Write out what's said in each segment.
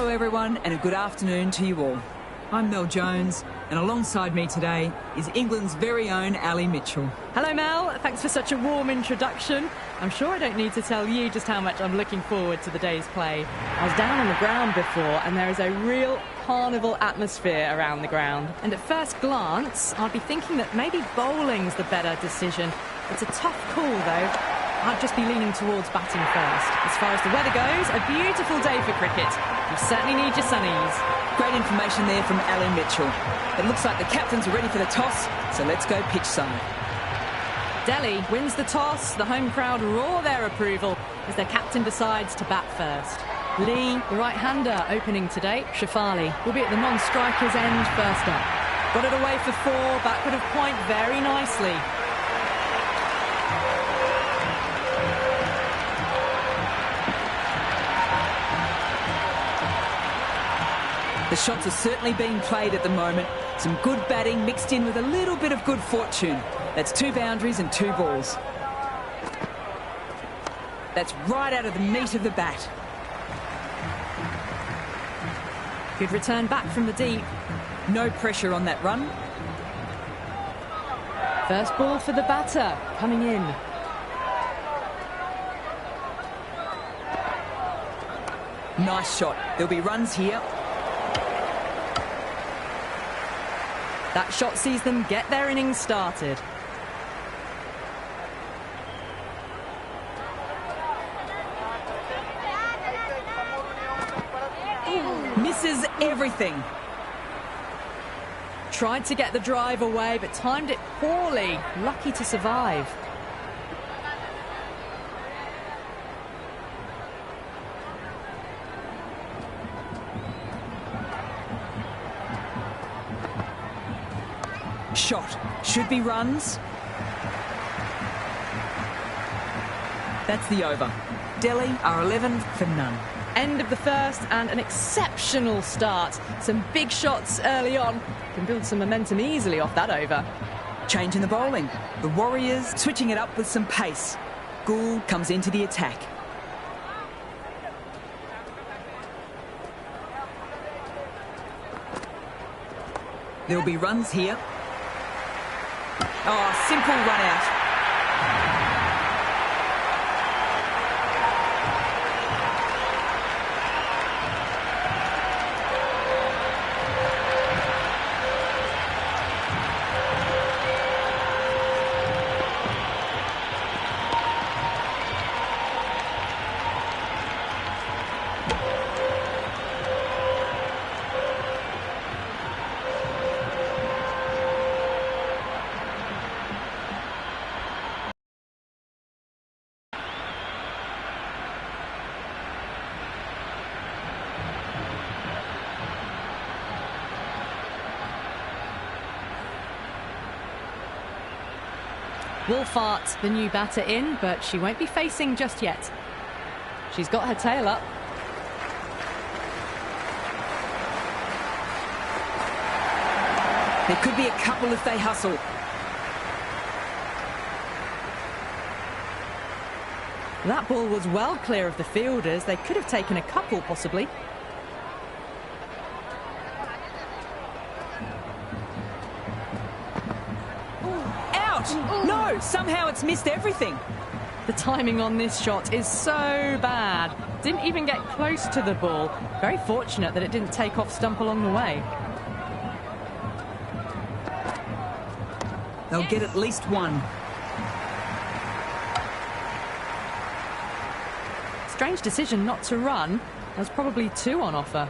Hello everyone and a good afternoon to you all. I'm Mel Jones and alongside me today is England's very own Ali Mitchell. Hello Mel, thanks for such a warm introduction. I'm sure I don't need to tell you just how much I'm looking forward to the day's play. I was down on the ground before and there is a real carnival atmosphere around the ground. And at first glance, I'd be thinking that maybe bowling's the better decision. It's a tough call though. I'd just be leaning towards batting first. As far as the weather goes, a beautiful day for cricket. You certainly need your sunnies. Great information there from Ali Mitchell. It looks like the captains are ready for the toss, so let's go pitch side. Delhi wins the toss. The home crowd roar their approval as their captain decides to bat first. Lee, the right-hander, opening today. Shafali will be at the non-striker's end first up. Got it away for four, backward of point very nicely. The shots are certainly being played at the moment. Some good batting mixed in with a little bit of good fortune. That's 2 boundaries and 2 balls. That's right out of the meat of the bat. Good return back from the deep. No pressure on that run. First ball for the batter, coming in. Nice shot. There'll be runs here. That shot sees them get their innings started. Misses everything. Tried to get the drive away, but timed it poorly. Lucky to survive. Shot. Should be runs. That's the over. Delhi are 11 for none. End of the first and an exceptional start. Some big shots early on. Can build some momentum easily off that over. Change in the bowling. The Warriors switching it up with some pace. Gould comes into the attack. There'll be runs here. Oh, simple run out. Wolfart, the new batter in, but she won't be facing just yet. She's got her tail up. There could be a couple if they hustle. That ball was well clear of the fielders. They could have taken a couple, possibly. No, somehow it's missed everything. The timing on this shot is so bad. Didn't even get close to the ball. Very fortunate that it didn't take off stump along the way. They'll get at least one. Strange decision not to run. There's probably 2 on offer.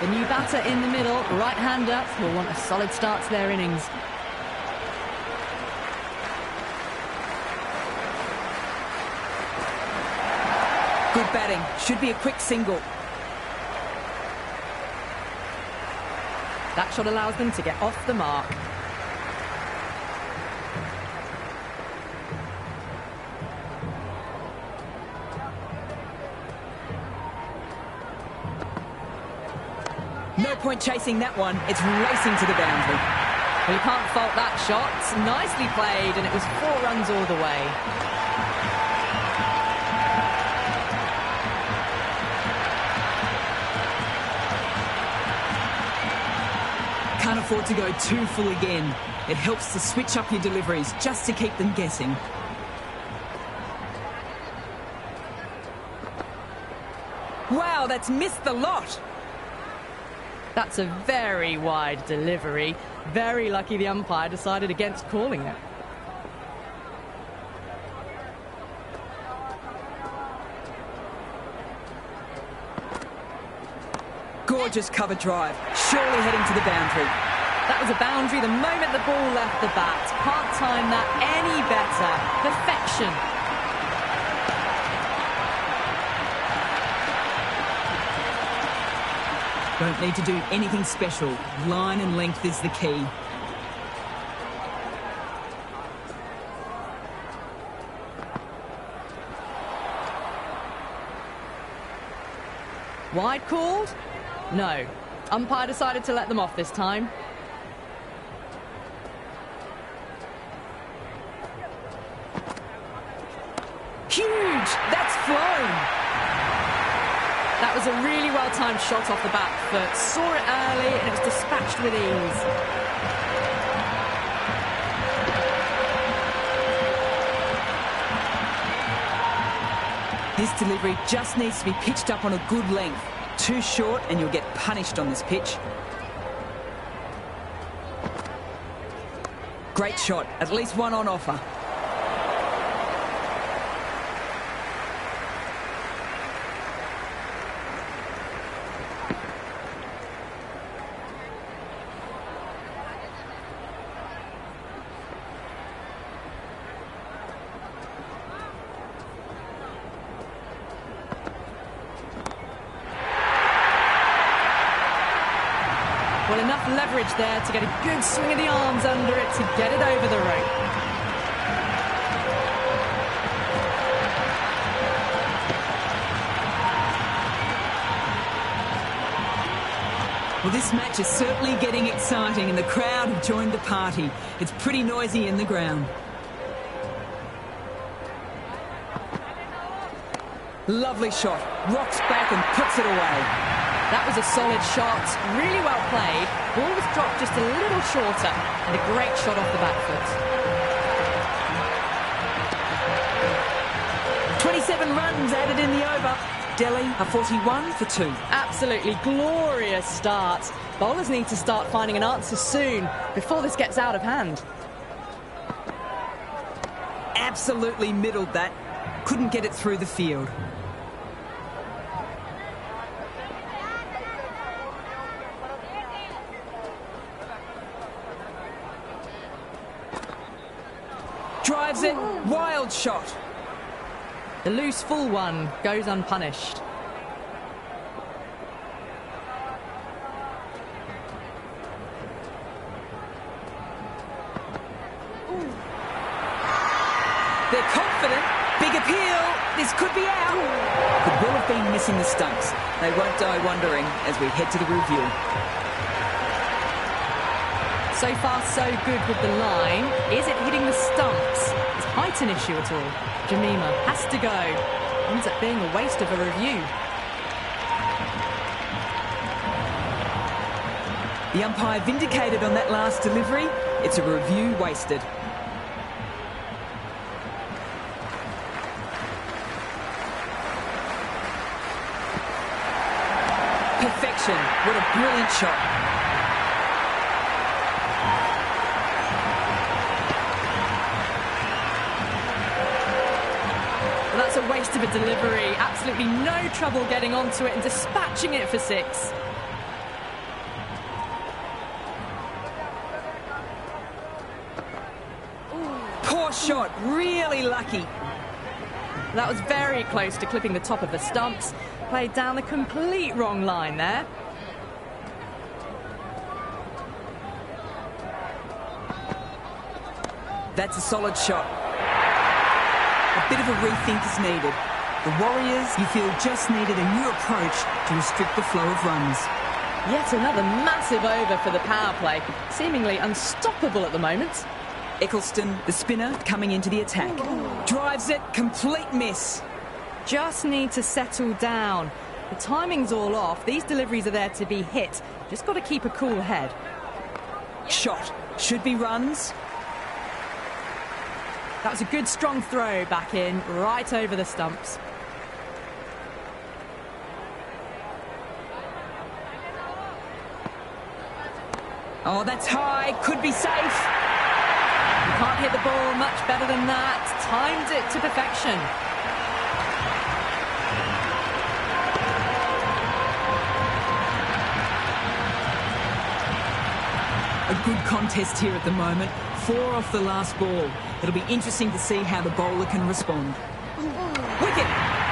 The new batter in the middle, right-hander, will want a solid start to their innings. Good batting. Should be a quick single. That shot allows them to get off the mark. point chasing that one. It's racing to the boundary. Well, you can't fault that shot. Nicely played, and it was 4 runs all the way. Can't afford to go too full again. It helps to switch up your deliveries just to keep them guessing. Wow, that's missed the lot. That's a very wide delivery. Very lucky the umpire decided against calling it. Gorgeous cover drive, surely heading to the boundary. That was a boundary the moment the ball left the bat. Can't time that any better. Perfection. Don't need to do anything special. Line and length is the key. Wide called? No. Umpire decided to let them off this time. Huge! That's flown! That was a really well-timed shot off the back foot. Saw it early and it was dispatched with ease. This delivery just needs to be pitched up on a good length. Too short and you'll get punished on this pitch. Great shot, at least one on offer. Well, enough leverage there to get a good swing of the arms under it to get it over the rope. Well, this match is certainly getting exciting and the crowd have joined the party. It's pretty noisy in the ground. Lovely shot. Rocks back and puts it away. That was a solid shot, really well played. Ball was dropped just a little shorter, and a great shot off the back foot. 27 runs added in the over. Delhi are 41 for 2. Absolutely glorious start. Bowlers need to start finding an answer soon, before this gets out of hand. Absolutely middled that. Couldn't get it through the field. Drives it, wild shot. The loose full one goes unpunished. They're confident. Big appeal. This could be out. Could well have been missing the stumps. They won't die wondering as we head to the review. So far, so good with the line. Is it hitting the stumps? Is height an issue at all? Jemima has to go. Ends up being a waste of a review. The umpire vindicated on that last delivery. It's a review wasted. Perfection. What a brilliant shot. That's a waste of a delivery. Absolutely no trouble getting onto it and dispatching it for 6. Poor shot. Really lucky. That was very close to clipping the top of the stumps. Played down the complete wrong line there. That's a solid shot. A bit of a rethink is needed. The Warriors, you feel, just needed a new approach to restrict the flow of runs. Yet another massive over for the power play. Seemingly unstoppable at the moment. Eccleston, the spinner, coming into the attack. Drives it, complete miss. Just need to settle down. The timing's all off. These deliveries are there to be hit. Just got to keep a cool head. Shot. Should be runs. That was a good strong throw back in, right over the stumps. Oh, that's high. Could be safe. You can't hit the ball much better than that. Timed it to perfection. A good contest here at the moment. 4 off the last ball. It'll be interesting to see how the bowler can respond. Wicket!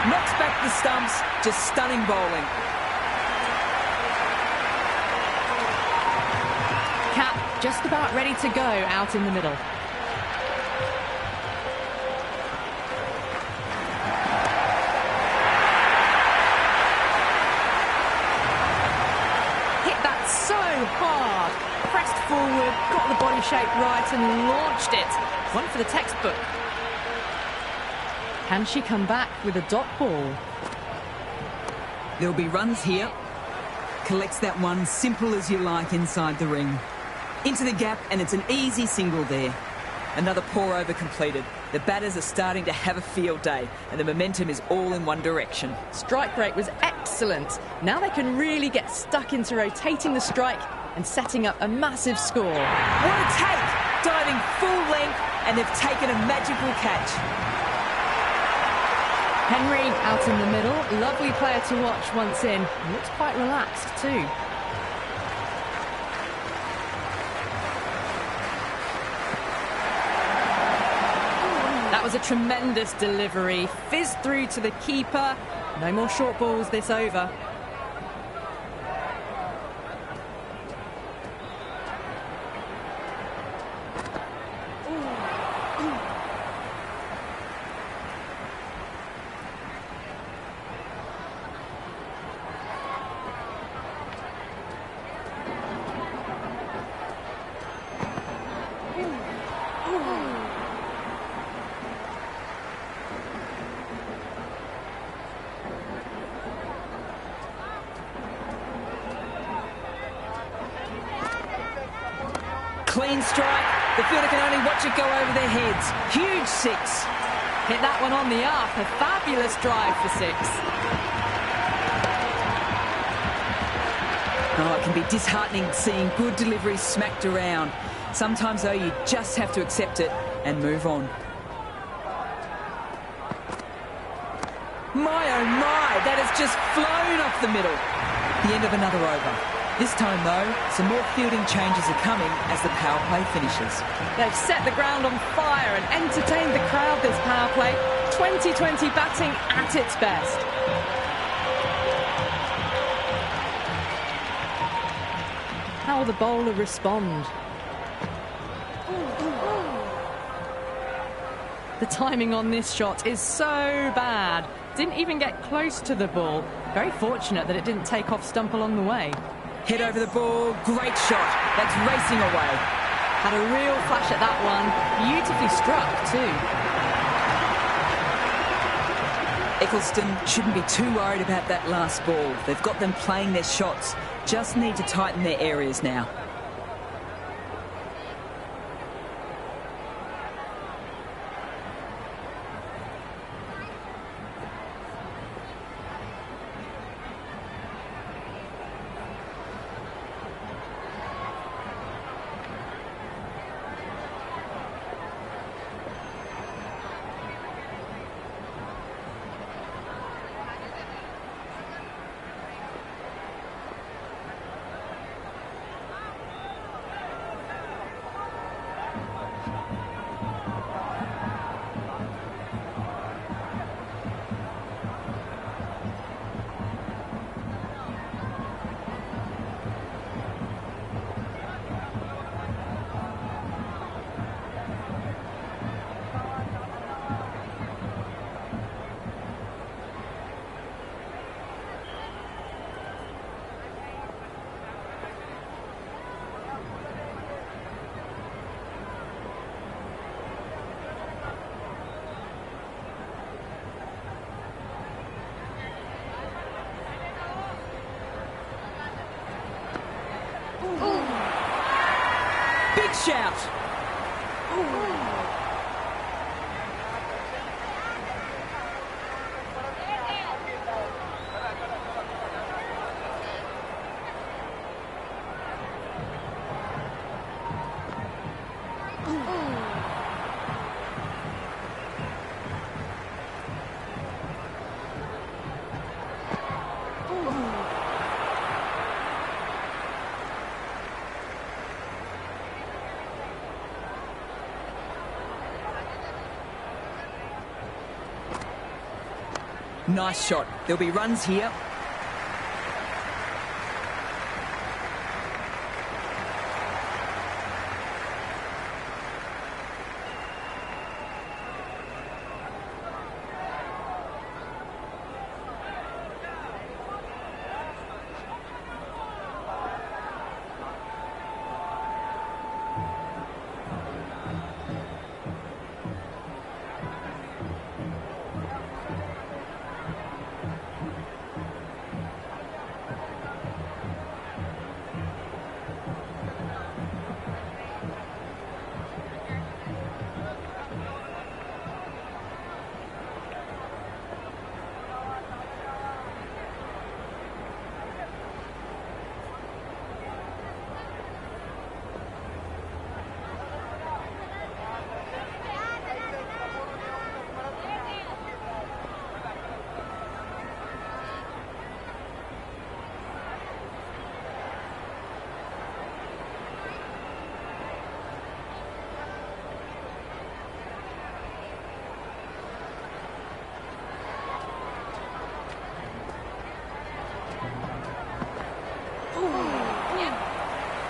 Knocks back the stumps. Just stunning bowling. Cap just about ready to go out in the middle. Hit that so hard. Pressed forward, got the body shape right and launched it. One for the textbook. Can she come back with a dot ball? There'll be runs here. Collects that one, simple as you like, inside the ring. Into the gap, and it's an easy single there. Another poor over completed. The batters are starting to have a field day, and the momentum is all in one direction. Strike rate was excellent. Now they can really get stuck into rotating the strike and setting up a massive score. What a take! Diving full length, and they've taken a magical catch. Henry out in the middle. Lovely player to watch once in. Looks quite relaxed too. That was a tremendous delivery. Fizzed through to the keeper. No more short balls this over. Clean strike. The fielder can only watch it go over their heads. Huge 6. Hit that one on the up. A fabulous drive for 6. Oh, it can be disheartening seeing good deliveries smacked around. Sometimes, though, you just have to accept it and move on. My, oh my, that has just flown off the middle. The end of another over. This time, though, some more fielding changes are coming as the power play finishes. They've set the ground on fire and entertained the crowd this power play. 2020 batting at its best. How will the bowler respond? The timing on this shot is so bad. Didn't even get close to the ball. Very fortunate that it didn't take off stump along the way. Head over the ball, great shot. That's racing away. Had a real flash at that one. Beautifully struck too. Eccleston shouldn't be too worried about that last ball. They've got them playing their shots. Just need to tighten their areas now. shout. Nice shot. There'll be runs here.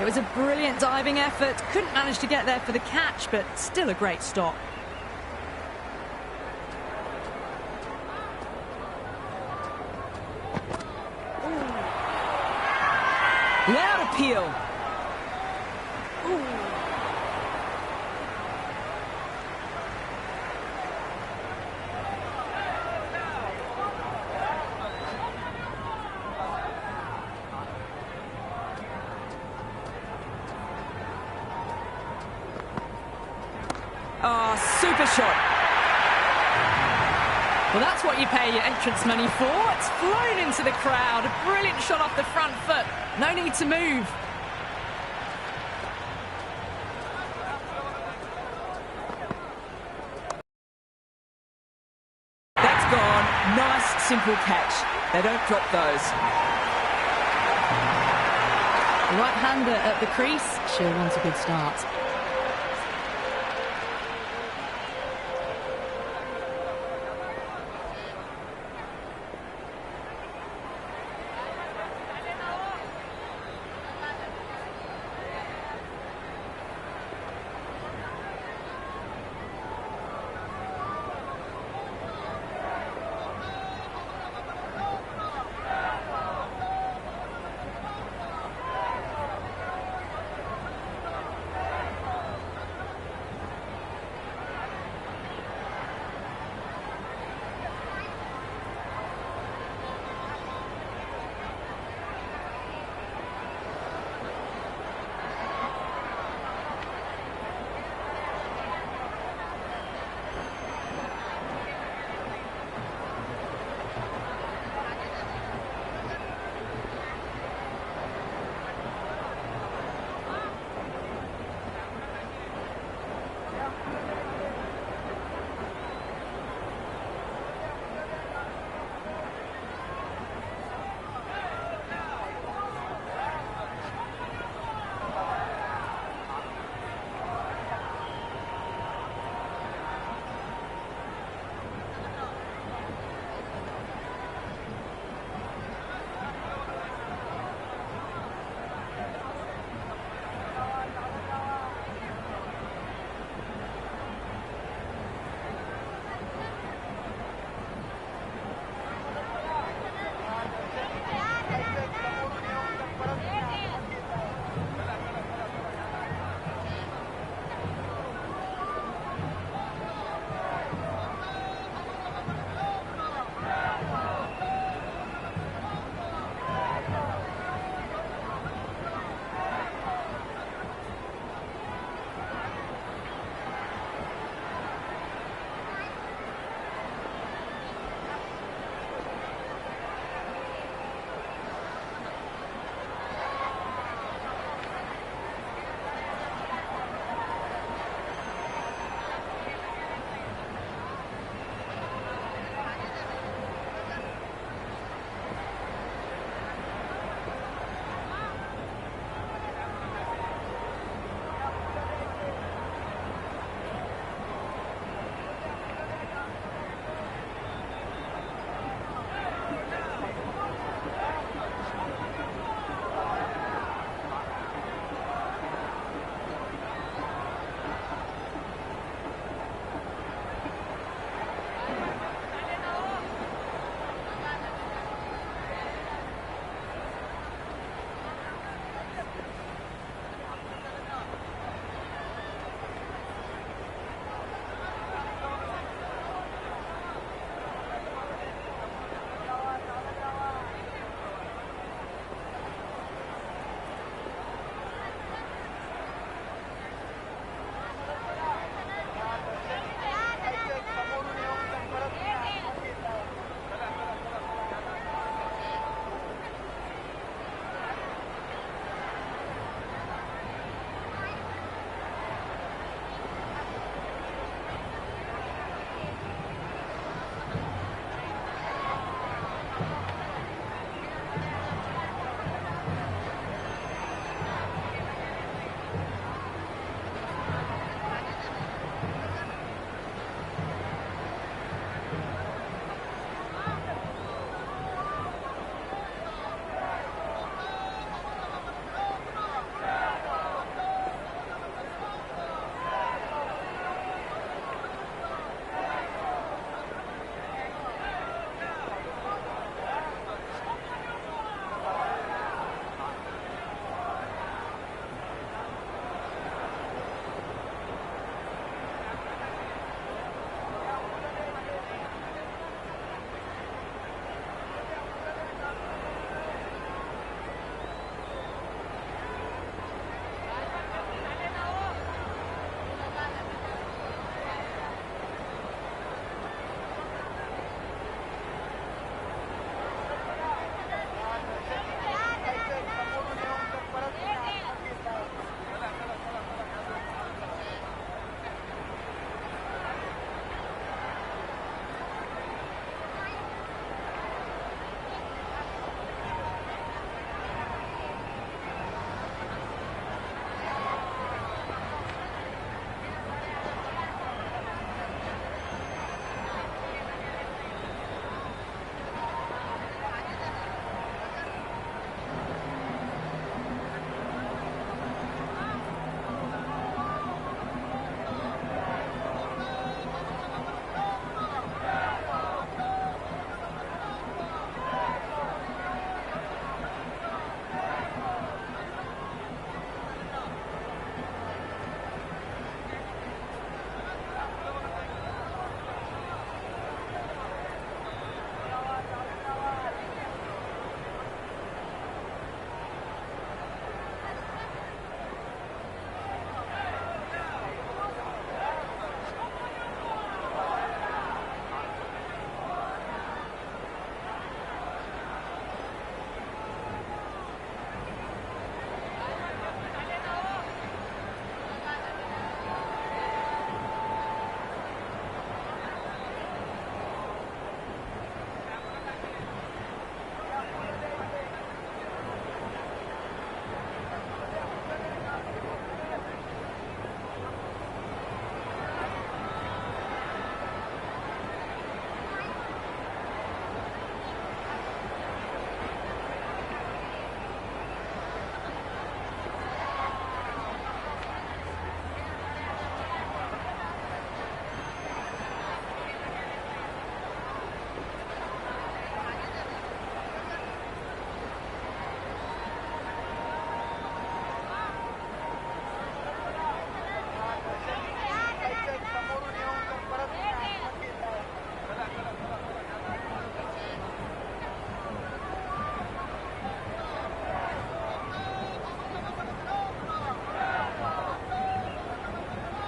It was a brilliant diving effort. Couldn't manage to get there for the catch, but still a great stop. Loud appeal. Oh, super shot. Well, that's what you pay your entrance money for. It's flown into the crowd. A brilliant shot off the front foot. No need to move. That's gone. Nice, simple catch. They don't drop those. The right-hander at the crease. She'll want a good start.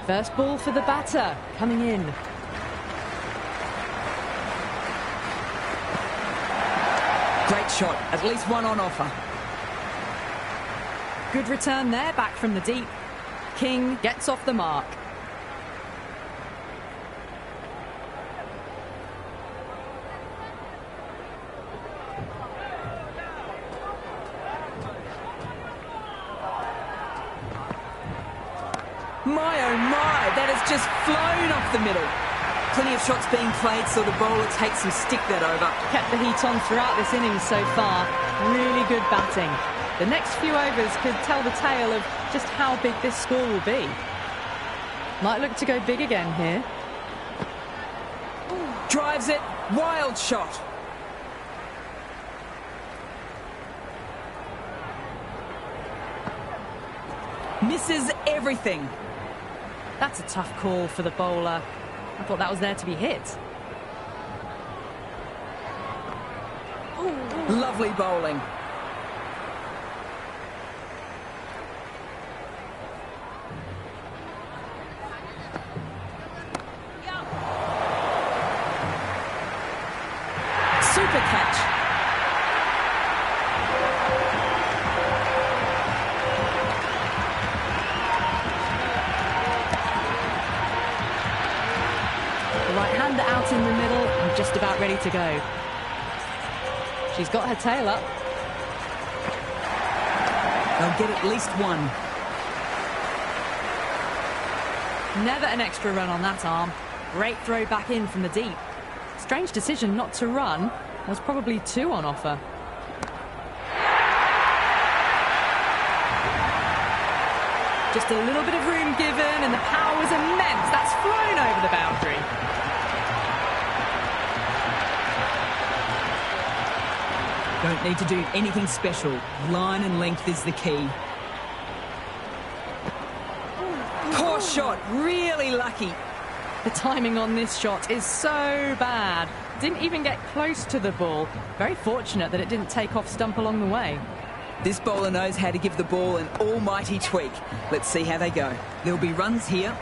First ball for the batter, coming in. Great shot, at least one on offer. Good return there, back from the deep. King gets off the mark. My oh my, that has just flown off the middle. Plenty of shots being played, so the bowler takes some stick that over. Kept the heat on throughout this innings so far. Really good batting. The next few overs could tell the tale of just how big this score will be. Might look to go big again here. Drives it, wild shot. Misses everything. That's a tough call for the bowler. I thought that was there to be hit. Lovely bowling. Super catch. Right-hander out in the middle and just about ready to go. She's got her tail up. They'll get at least one. Never an extra run on that arm. Great throw back in from the deep. Strange decision not to run. There's probably two on offer. Just a little bit of room given and the power was immense. That's flown over the boundary. Don't need to do anything special. Line and length is the key. Poor shot, really lucky. The timing on this shot is so bad. Didn't even get close to the ball. Very fortunate that it didn't take off stump along the way. This bowler knows how to give the ball an almighty tweak. Let's see how they go. There'll be runs here.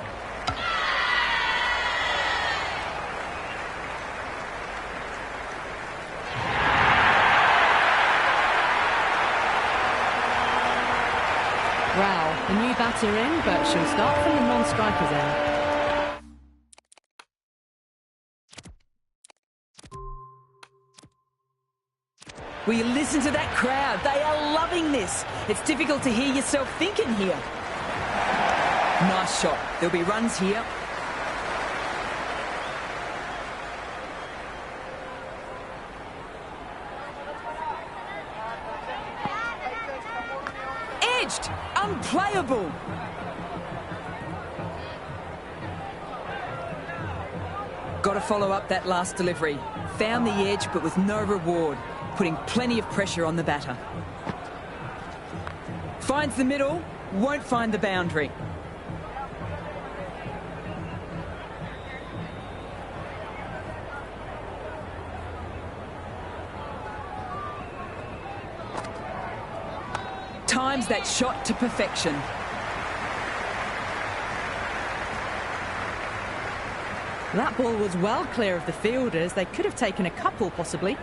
Wow, a new batter in, but she'll start from the non-strikers end. Will you listen to that crowd? They are loving this. It's difficult to hear yourself thinking here. Nice shot. There'll be runs here. Edged. Unplayable. Got to follow up that last delivery. Found the edge, but with no reward. Putting plenty of pressure on the batter. Finds the middle, won't find the boundary. Times that shot to perfection. That ball was well clear of the fielders. They could have taken a couple, possibly.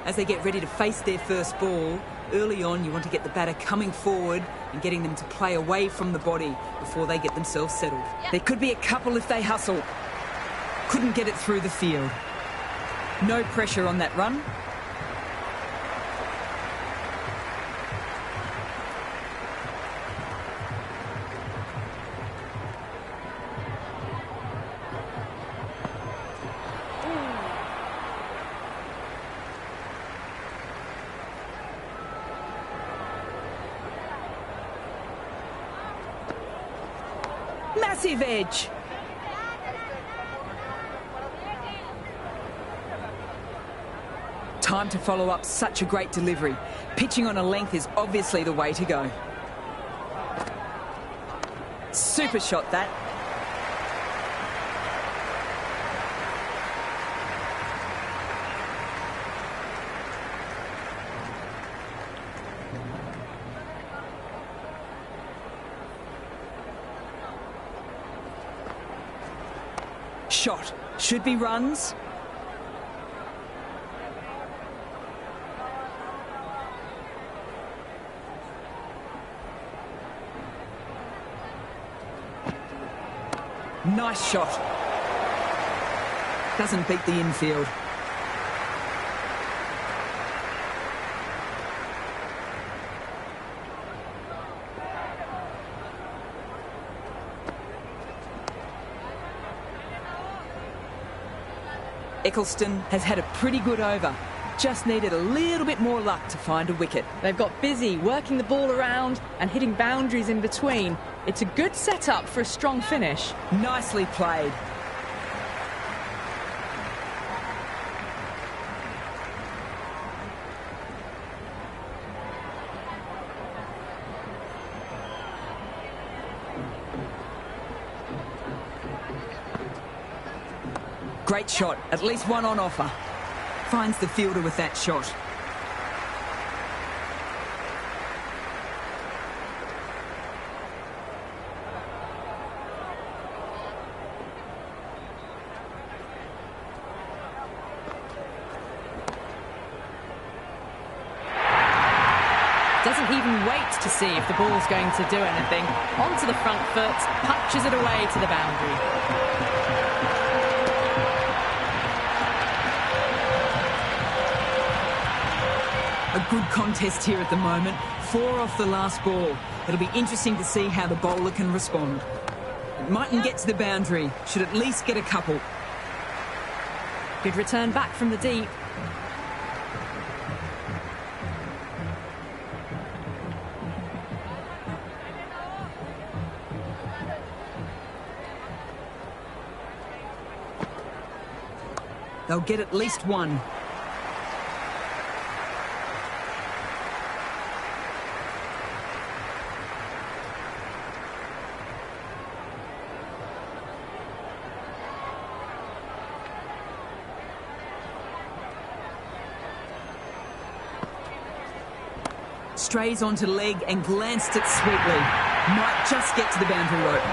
As they get ready to face their first ball, early on you want to get the batter coming forward and getting them to play away from the body before they get themselves settled. There could be a couple if they hustle. Couldn't get it through the field. No pressure on that run. Massive edge. Time to follow up such a great delivery. Pitching on a length is obviously the way to go. Super shot that. Shot. Should be runs. Nice shot. Doesn't beat the infield. Eccleston has had a pretty good over. Just needed a little bit more luck to find a wicket. They've got busy working the ball around and hitting boundaries in between. It's a good setup for a strong finish. Nicely played. Great shot, at least one on offer. Finds the fielder with that shot. Doesn't even wait to see if the ball's going to do anything. Onto the front foot, punches it away to the boundary. A good contest here at the moment. 4 off the last ball. It'll be interesting to see how the bowler can respond. It mightn't get to the boundary. Should at least get a couple. Good return back from the deep. They'll get at least one. Strays onto leg and glanced it sweetly. Might just get to the boundary rope.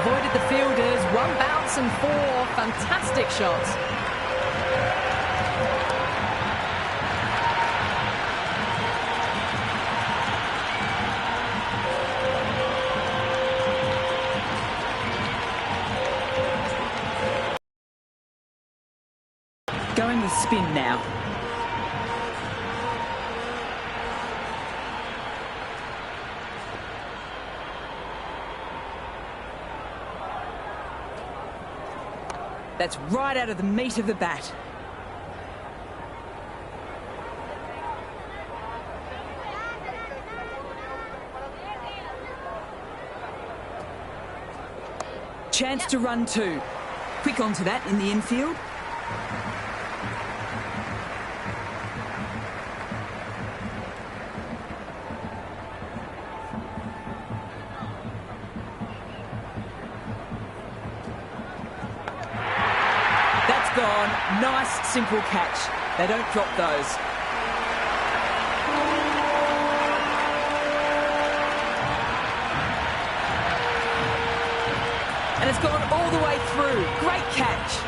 Avoided the fielders, 1 bounce and 4. Fantastic shots. Going with spin now. That's right out of the meat of the bat. Chance to run 2. Quick onto that in the infield. Gone. Nice, simple catch. They don't drop those. And it's gone all the way through. Great catch.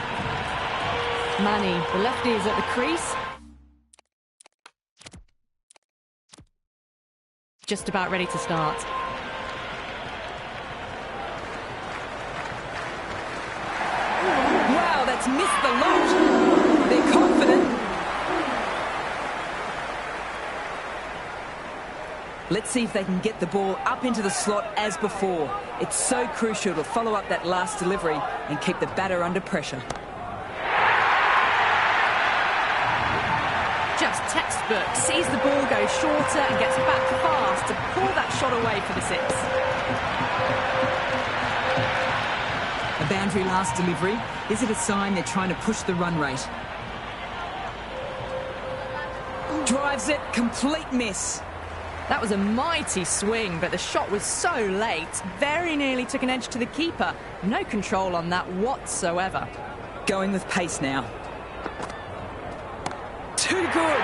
Manny, the lefty is at the crease. Just about ready to start. Missed the lot. They're confident. Let's see if they can get the ball up into the slot as before. It's so crucial to follow up that last delivery and keep the batter under pressure. Just textbook. Sees the ball go shorter and gets back fast to pull that shot away for the 6. A boundary last delivery. Is it a sign they're trying to push the run rate? Drives it, complete miss. That was a mighty swing, but the shot was so late. Very nearly took an edge to the keeper. No control on that whatsoever. Going with pace now. Too good.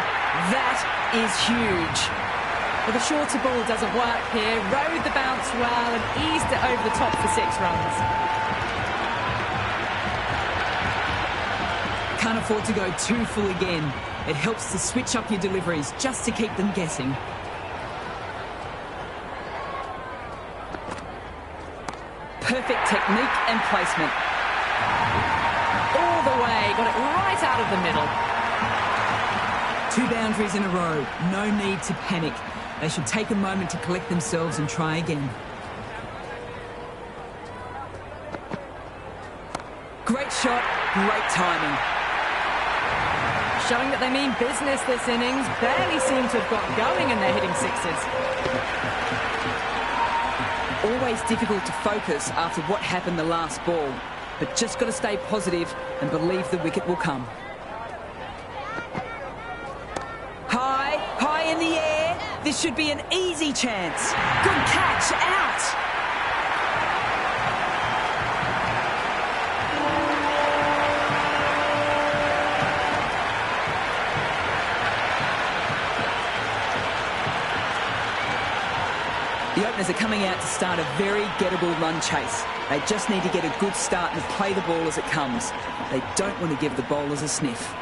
That is huge. Well, the shorter ball doesn't work here. Rode the bounce well and eased it over the top for 6 runs. Can't afford to go too full again. It helps to switch up your deliveries just to keep them guessing. Perfect technique and placement. All the way, got it right out of the middle. 2 boundaries in a row. No need to panic. They should take a moment to collect themselves and try again. Great shot, great timing. Showing that they mean business this innings. Barely seem to have got going and they're hitting sixes. Always difficult to focus after what happened the last ball, but just got to stay positive and believe the wicket will come. High in the air. This should be an easy chance. Good catch, out. The openers are coming out to start a very gettable run chase. They just need to get a good start and play the ball as it comes. They don't want to give the bowlers a sniff.